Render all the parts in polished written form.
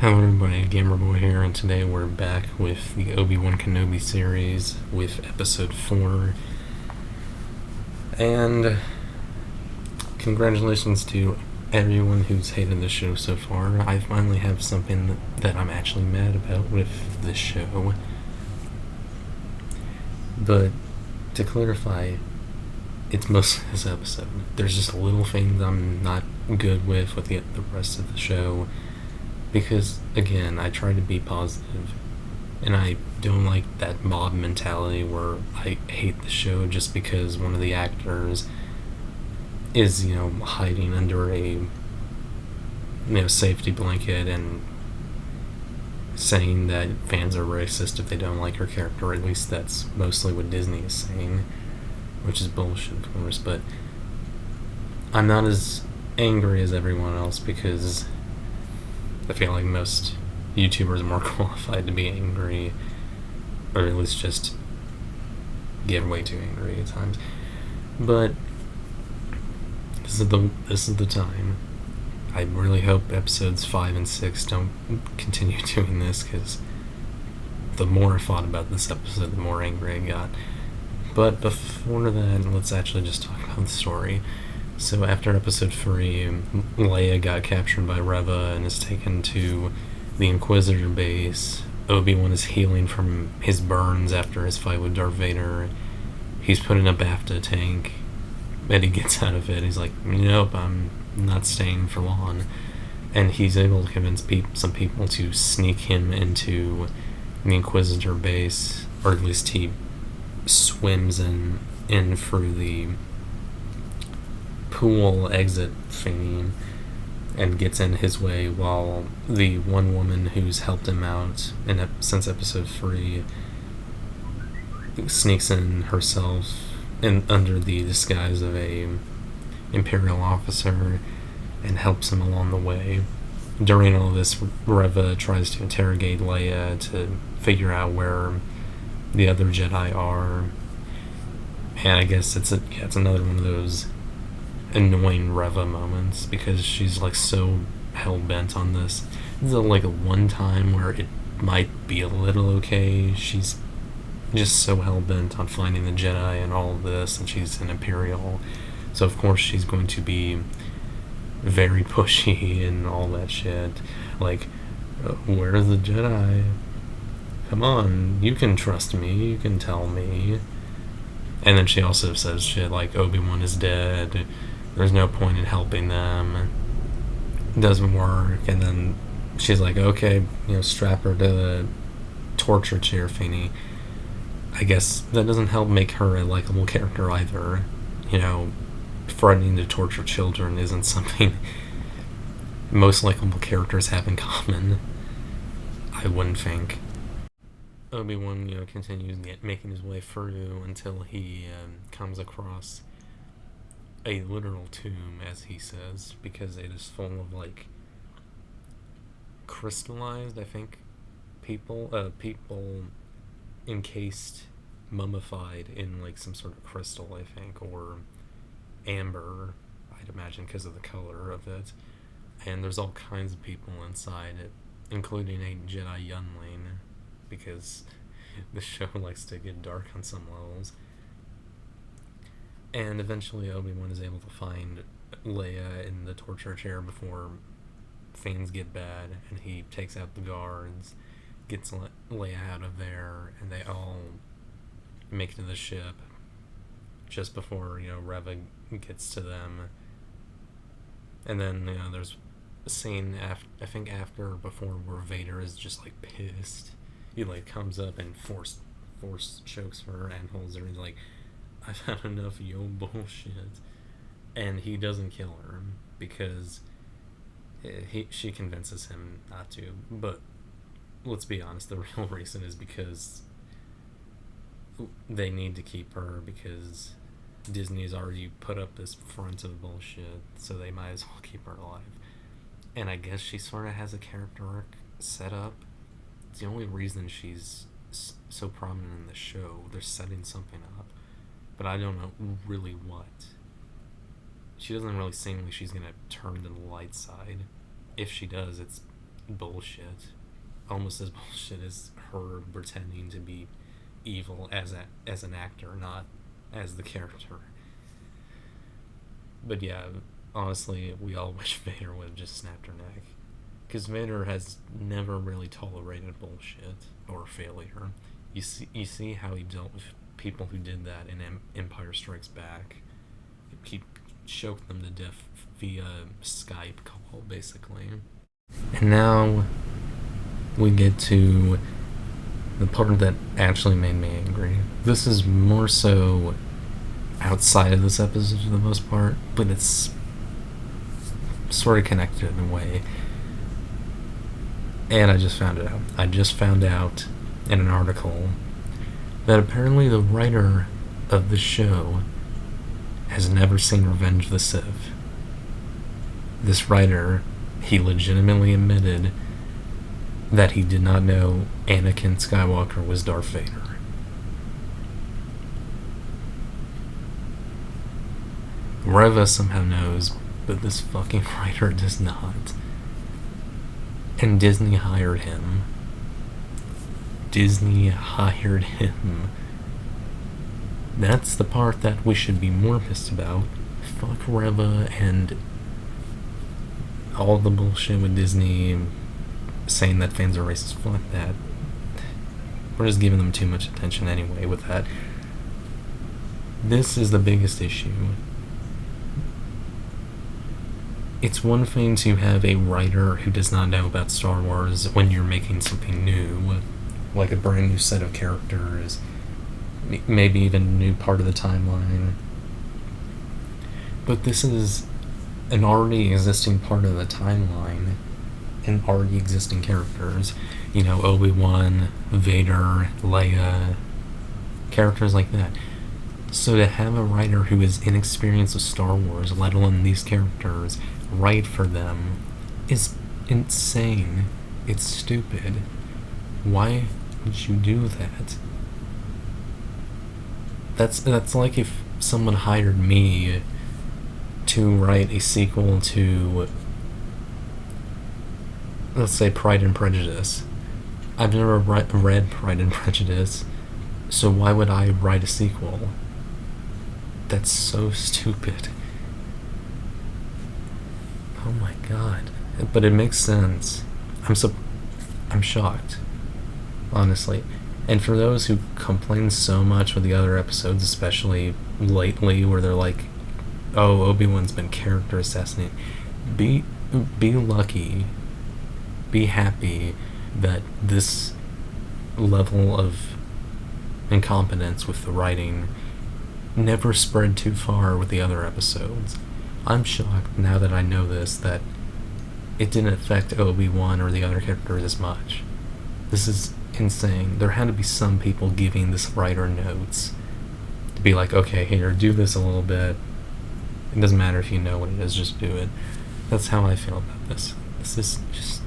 Hello everybody, Gamerboy here, and today we're back with the Obi-Wan Kenobi series with episode 4. And congratulations to everyone who's hated the show so far. I finally have something that I'm actually mad about with this show. But to clarify, it's mostly this episode. There's just little things I'm not good with the rest of the show. Because, again, I try to be positive, and I don't like that mob mentality where I hate the show just because one of the actors is, hiding under a, safety blanket and saying that fans are racist if they don't like her character, or at least that's mostly what Disney is saying, which is bullshit, of course, but I'm not as angry as everyone else because I feel like most YouTubers are more qualified to be angry, or at least just get way too angry at times. But this is the time. I really hope episodes 5 and 6 don't continue doing this, because the more I thought about this episode, the more angry I got. But before that, let's actually just talk about the story. So after episode 3, Leia got captured by Reva and is taken to the Inquisitor base. Obi-Wan is healing from his burns after his fight with Darth Vader. He's put in a BAFTA tank, and he gets out of it. He's like, nope, I'm not staying for long. And he's able to convince some people to sneak him into the Inquisitor base, or at least he swims in through the pool exit thingy and gets in his way, while the one woman who's helped him out since episode 3 sneaks in herself under the disguise of a Imperial officer and helps him along the way. During all this, Reva tries to interrogate Leia to figure out where the other Jedi are, and I guess it's another one of those annoying Reva moments because she's like so hell-bent on this. This is like a one time where it might be a little okay. She's just so hell-bent on finding the Jedi and all of this, and she's an Imperial, so of course she's going to be very pushy and all that shit. Like, where's the Jedi? Come on, you can trust me, you can tell me. And then she also says shit like Obi-Wan is dead, there's no point in helping them, it doesn't work. And then she's like, okay, strap her to the torture chair thingy. I guess that doesn't help make her a likable character either. Threatening to torture children isn't something most likable characters have in common, I wouldn't think. Obi-Wan, continues making his way through until he comes across a literal tomb, as he says, because it is full of like crystallized, I think, people encased, mummified in like some sort of crystal, I think, or amber, I'd imagine, because of the color of it. And there's all kinds of people inside it, including a Jedi youngling, because the show likes to get dark on some levels. And eventually Obi-Wan is able to find Leia in the torture chair before things get bad, and he takes out the guards, gets Leia out of there, and they all make it to the ship just before, Reva gets to them. And then, there's a scene after or before where Vader is just like pissed. He like comes up and force chokes her and holds her. He's like, I've had enough of your bullshit. And he doesn't kill her because she convinces him not to. But let's be honest, the real reason is because they need to keep her, because Disney's already put up this front of bullshit, so they might as well keep her alive. And I guess she sort of has a character arc set up. It's the only reason she's so prominent in the show. They're setting something up, but I don't know really what. She doesn't really seem like she's gonna turn to the light side. If she does, it's bullshit. Almost as bullshit as her pretending to be evil as an actor, not as the character. But yeah, honestly, we all wish Vader would have just snapped her neck. Because Vader has never really tolerated bullshit or failure. You see how he dealt with people who did that in Empire Strikes Back. He choked them to death via Skype call, basically. And now we get to the part that actually made me angry. This is more so outside of this episode for the most part, but it's sort of connected in a way. And I just found it out. I just found out in an article that apparently the writer of the show has never seen Revenge of the Sith. This writer, he legitimately admitted that he did not know Anakin Skywalker was Darth Vader. Reva somehow knows, but this fucking writer does not. And Disney hired him. Disney hired him. That's the part that we should be more pissed about. Fuck Reva and all the bullshit with Disney saying that fans are racist. Fuck that. We're just giving them too much attention anyway with that. This is the biggest issue. It's one thing to have a writer who does not know about Star Wars when you're making something new, like a brand new set of characters, maybe even a new part of the timeline. But this is an already existing part of the timeline and already existing characters. You know, Obi-Wan, Vader, Leia, characters like that. So to have a writer who is inexperienced with Star Wars, let alone these characters, write for them is insane. It's stupid. Why would you do that? That's like if someone hired me to write a sequel to, let's say, Pride and Prejudice. I've never read Pride and Prejudice, so why would I write a sequel? That's so stupid. Oh my god. But it makes sense. I'm shocked, honestly. And for those who complain so much with the other episodes, especially lately, where they're like, oh, Obi-Wan's been character assassinated, be lucky, be happy that this level of incompetence with the writing never spread too far with the other episodes. I'm shocked now that I know this, that it didn't affect Obi-Wan or the other characters as much. This is insane. There had to be some people giving this writer notes to be like, okay, here, do this a little bit. It doesn't matter if you know what it is, just do it. That's how I feel about this. This is just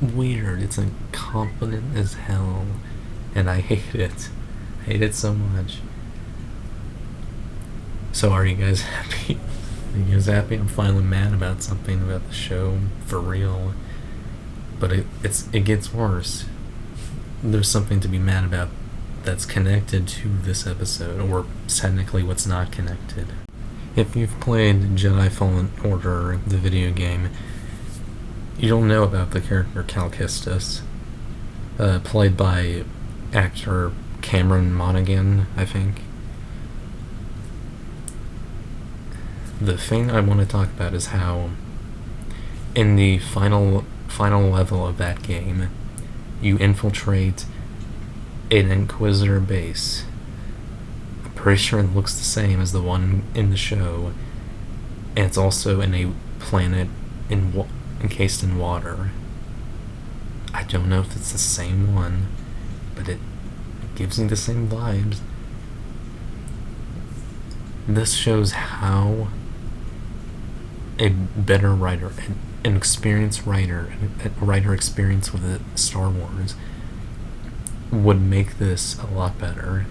weird. It's incompetent as hell, and I hate it. I hate it so much. So are you guys happy? Are you guys happy? I'm finally mad about something about the show, for real. But it gets worse. There's something to be mad about that's connected to this episode, or technically what's not connected. If you've played Jedi Fallen Order, the video game, you'll know about the character Cal Kestis, played by actor Cameron Monaghan, I think. The thing I want to talk about is how in the final level of that game, you infiltrate an Inquisitor base. I'm pretty sure it looks the same as the one in the show, and it's also in a planet encased in water. I don't know if it's the same one, but it gives me the same vibes. This shows how a better writer, an experienced writer, a writer experienced with Star Wars, would make this a lot better.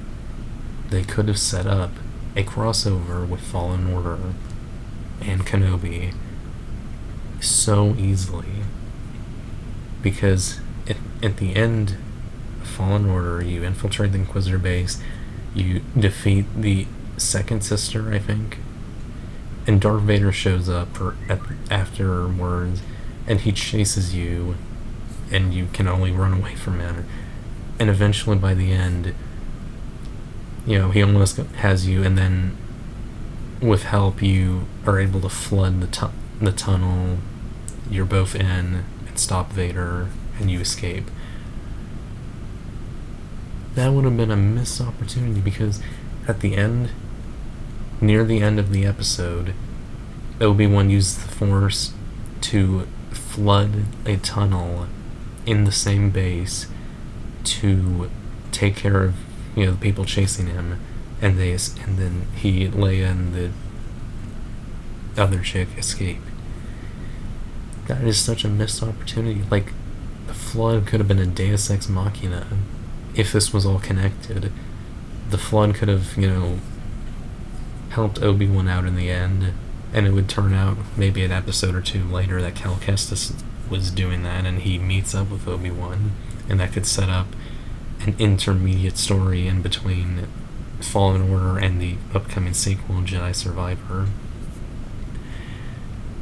They could have set up a crossover with Fallen Order and Kenobi so easily. Because at the end of Fallen Order, you infiltrate the Inquisitor base, you defeat the second sister, I think, and Darth Vader shows up afterwards, and he chases you, and you can only run away from him. And eventually, by the end, he almost has you, and then with help, you are able to flood the tunnel. You're both in and stop Vader, and you escape. That would have been a missed opportunity, because at the end, near the end of the episode, Obi-Wan used the Force to flood a tunnel in the same base to take care of the people chasing him, and then Leia and the other chick escape. That is such a missed opportunity. Like, the flood could have been a Deus Ex Machina if this was all connected. The flood could have helped Obi-Wan out in the end, and it would turn out maybe an episode or two later that Cal Kestis was doing that, and he meets up with Obi-Wan, and that could set up an intermediate story in between Fallen Order and the upcoming sequel, Jedi Survivor.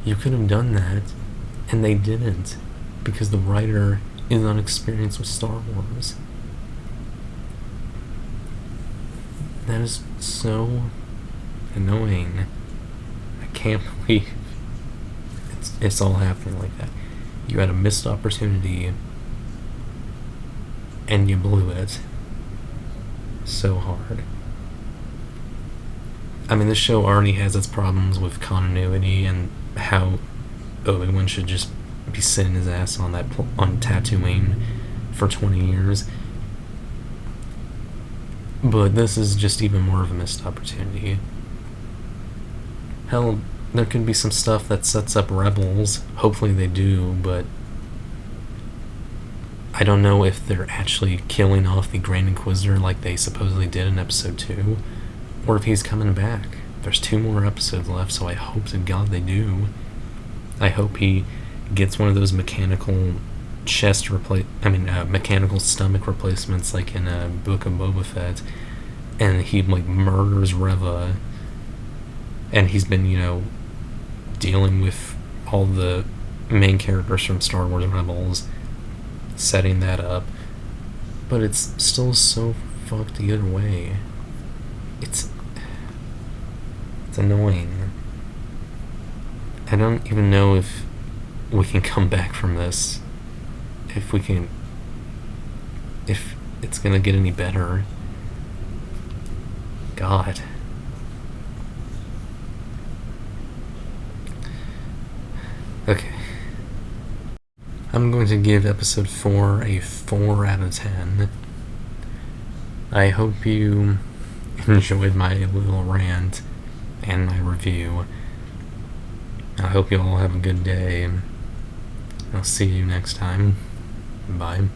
You could have done that, and they didn't, because the writer is unexperienced with Star Wars. That is so annoying. I can't believe it's all happening like that. You had a missed opportunity, and you blew it so hard. I mean, this show already has its problems with continuity and how Obi-Wan should just be sitting his ass on Tatooine for 20 years. But this is just even more of a missed opportunity. Hell, there could be some stuff that sets up Rebels. Hopefully they do, but I don't know if they're actually killing off the Grand Inquisitor like they supposedly did in Episode 2, or if he's coming back. There's 2 more episodes left, so I hope to God they do. I hope he gets one of those mechanical mechanical stomach replacements like in a Book of Boba Fett, and he murders Reva, and he's been dealing with all the main characters from Star Wars Rebels, setting that up, but it's still so fucked either way. It's annoying. I don't even know if we can come back from this. If it's gonna get any better. God. Okay. I'm going to give episode 4 a 4 out of 10. I hope you enjoyed my little rant and my review. I hope you all have a good day. I'll see you next time. Bye.